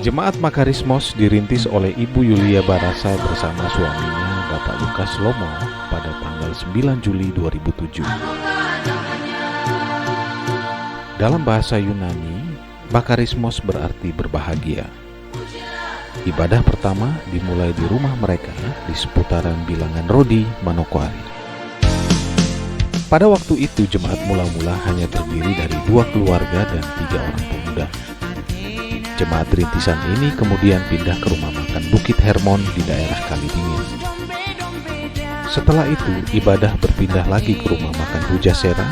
Jemaat Makarismos dirintis oleh Ibu Yulia Barasa bersama suaminya Bapak Lukas Lomo pada tanggal 9 Juli 2007. Dalam bahasa Yunani, Makarismos berarti berbahagia. Ibadah pertama dimulai di rumah mereka di seputaran bilangan Rodi, Manokwari. Pada waktu itu jemaat mula-mula hanya terdiri dari 2 keluarga dan 3 orang pemuda. Jemaat rintisan ini kemudian pindah ke rumah makan Bukit Hermon di daerah Kalidingin. Setelah itu, ibadah berpindah lagi ke rumah makan Hujasera,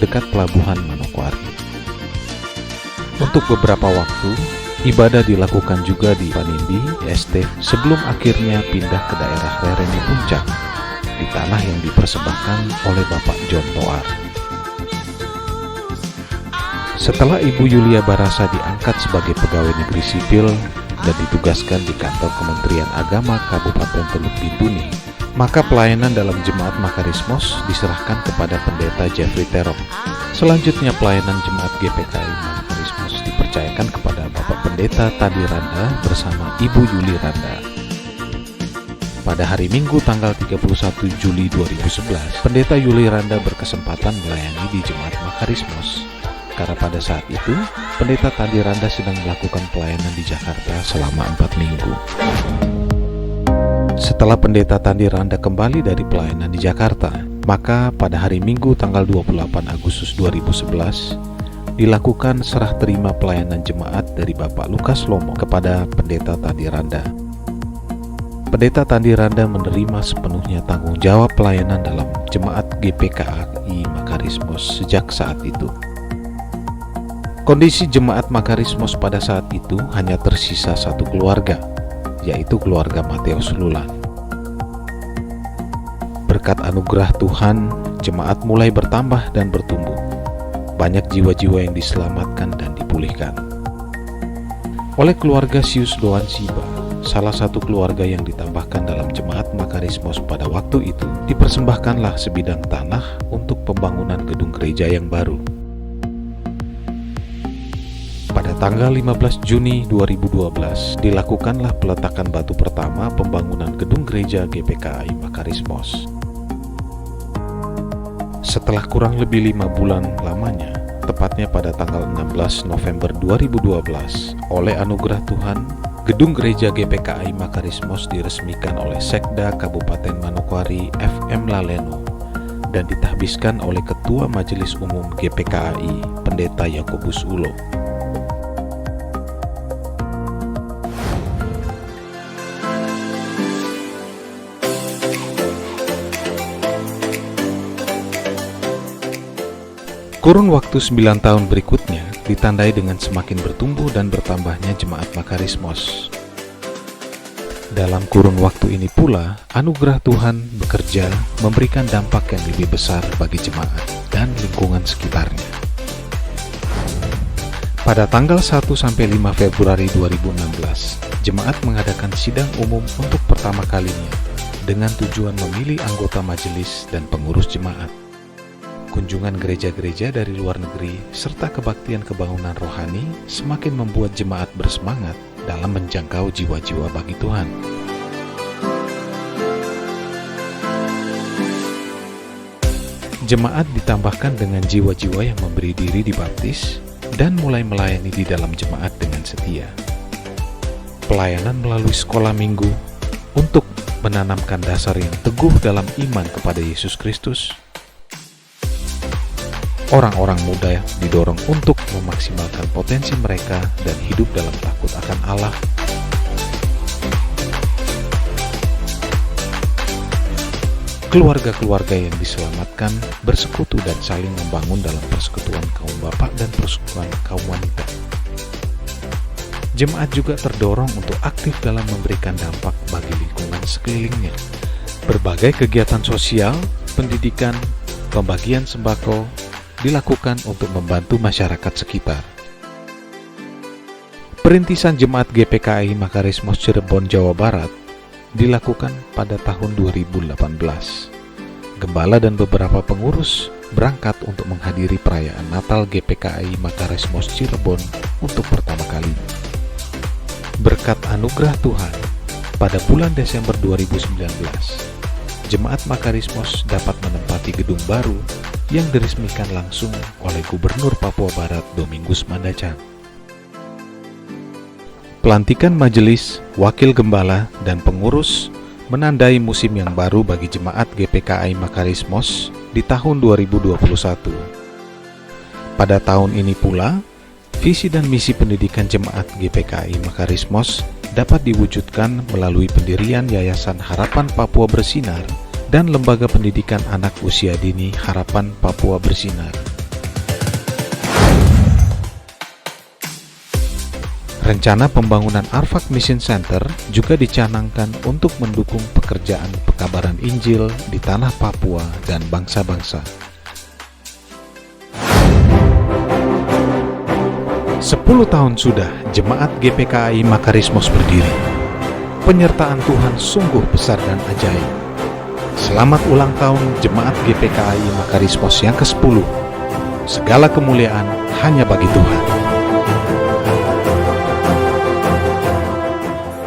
dekat pelabuhan Manokwari. Untuk beberapa waktu, ibadah dilakukan juga di Panindi, ST, sebelum akhirnya pindah ke daerah Rereni Puncak, di tanah yang dipersembahkan oleh Bapak John Toar. Setelah Ibu Yulia Barasa diangkat sebagai pegawai negeri sipil dan ditugaskan di kantor Kementerian Agama Kabupaten Teluk Bintuni, maka pelayanan dalam Jemaat Makarismos diserahkan kepada Pendeta Jeffrey Terong. Selanjutnya pelayanan Jemaat GPKI Makarismos dipercayakan kepada Bapak Pendeta Tadi Randa bersama Ibu Yuli Randa. Pada hari Minggu tanggal 31 Juli 2011, Pendeta Yuli Randa berkesempatan melayani di Jemaat Makarismos. Karena pada saat itu, Pendeta Tadi Randa sedang melakukan pelayanan di Jakarta selama 4 minggu. Setelah Pendeta Tadi Randa kembali dari pelayanan di Jakarta, maka pada hari Minggu tanggal 28 Agustus 2011, dilakukan serah terima pelayanan jemaat dari Bapak Lukas Lomo kepada Pendeta Tadi Randa. Pendeta Tadi Randa menerima sepenuhnya tanggung jawab pelayanan dalam Jemaat GPKI Makarismos sejak saat itu. Kondisi Jemaat Makarismos pada saat itu hanya tersisa 1 keluarga, yaitu keluarga Mateus Lulan. Berkat anugerah Tuhan, jemaat mulai bertambah dan bertumbuh. Banyak jiwa-jiwa yang diselamatkan dan dipulihkan. Oleh keluarga Sius Doan Siba, salah satu keluarga yang ditambahkan dalam Jemaat Makarismos pada waktu itu, dipersembahkanlah sebidang tanah untuk pembangunan gedung gereja yang baru. Pada tanggal 15 Juni 2012, dilakukanlah peletakan batu pertama pembangunan gedung gereja GPKI Makarismos. Setelah kurang lebih 5 bulan lamanya, tepatnya pada tanggal 16 November 2012, oleh anugerah Tuhan, gedung gereja GPKI Makarismos diresmikan oleh Sekda Kabupaten Manokwari FM Laleno dan ditahbiskan oleh Ketua Majelis Umum GPKI, Pendeta Yakobus Ulo. Kurun waktu 9 tahun berikutnya ditandai dengan semakin bertumbuh dan bertambahnya Jemaat Makarismos. Dalam kurun waktu ini pula, anugerah Tuhan bekerja memberikan dampak yang lebih besar bagi jemaat dan lingkungan sekitarnya. Pada tanggal 1-5 Februari 2016, jemaat mengadakan sidang umum untuk pertama kalinya dengan tujuan memilih anggota majelis dan pengurus jemaat. Kunjungan gereja-gereja dari luar negeri serta kebaktian kebangunan rohani semakin membuat jemaat bersemangat dalam menjangkau jiwa-jiwa bagi Tuhan. Jemaat ditambahkan dengan jiwa-jiwa yang memberi diri dibaptis dan mulai melayani di dalam jemaat dengan setia. Pelayanan melalui sekolah minggu untuk menanamkan dasar yang teguh dalam iman kepada Yesus Kristus. Orang-orang muda didorong untuk memaksimalkan potensi mereka dan hidup dalam takut akan Allah. Keluarga-keluarga yang diselamatkan bersekutu dan saling membangun dalam persekutuan kaum bapak dan persekutuan kaum wanita. Jemaat juga terdorong untuk aktif dalam memberikan dampak bagi lingkungan sekelilingnya. Berbagai kegiatan sosial, pendidikan, pembagian sembako, dilakukan untuk membantu masyarakat sekitar. Perintisan Jemaat GPKI Makarismos Cirebon, Jawa Barat dilakukan pada tahun 2018. Gembala dan beberapa pengurus berangkat untuk menghadiri perayaan Natal GPKI Makarismos Cirebon untuk pertama kalinya. Berkat anugerah Tuhan, pada bulan Desember 2019, Jemaat Makarismos dapat menempati gedung baru yang diresmikan langsung oleh Gubernur Papua Barat Domingus Mandacang. Pelantikan majelis, wakil gembala, dan pengurus menandai musim yang baru bagi Jemaat GPKI Makarismos di tahun 2021. Pada tahun ini pula, visi dan misi pendidikan Jemaat GPKI Makarismos dapat diwujudkan melalui pendirian Yayasan Harapan Papua Bersinar dan Lembaga Pendidikan Anak Usia Dini Harapan Papua Bersinar. Rencana pembangunan Arfak Mission Center juga dicanangkan untuk mendukung pekerjaan pekabaran Injil di tanah Papua dan bangsa-bangsa. 10 tahun sudah Jemaat GPKI Makarismos berdiri. Penyertaan Tuhan sungguh besar dan ajaib. Selamat ulang tahun Jemaat GPKI Makarismos yang ke-10. Segala kemuliaan hanya bagi Tuhan.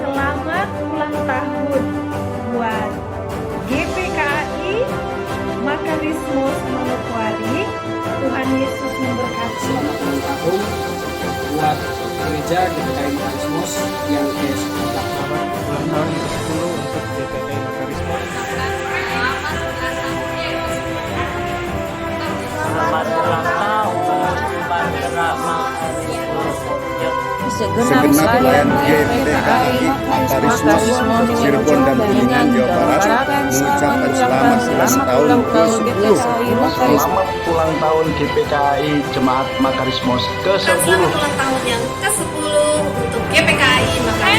Selamat ulang tahun buat GPKI Makarismos Manokwari. Tuhan Yesus memberkati. Buat gereja GPKI Makarismos yang ke-10. Ulang tahun ke-10 untuk GPKI Makarismos. Selamat ulang tahun Bandara Makarismos. Segenap pelayan GPKI Makarismos Cirebon dan Kuningan Jawa Barat mengucapkan selamat ulang tahun ke-10. Selamat ulang tahun GPKI Jemaat Makarismos ke-10. Selamat ulang tahun yang ke-10 untuk GPKI Makarismos.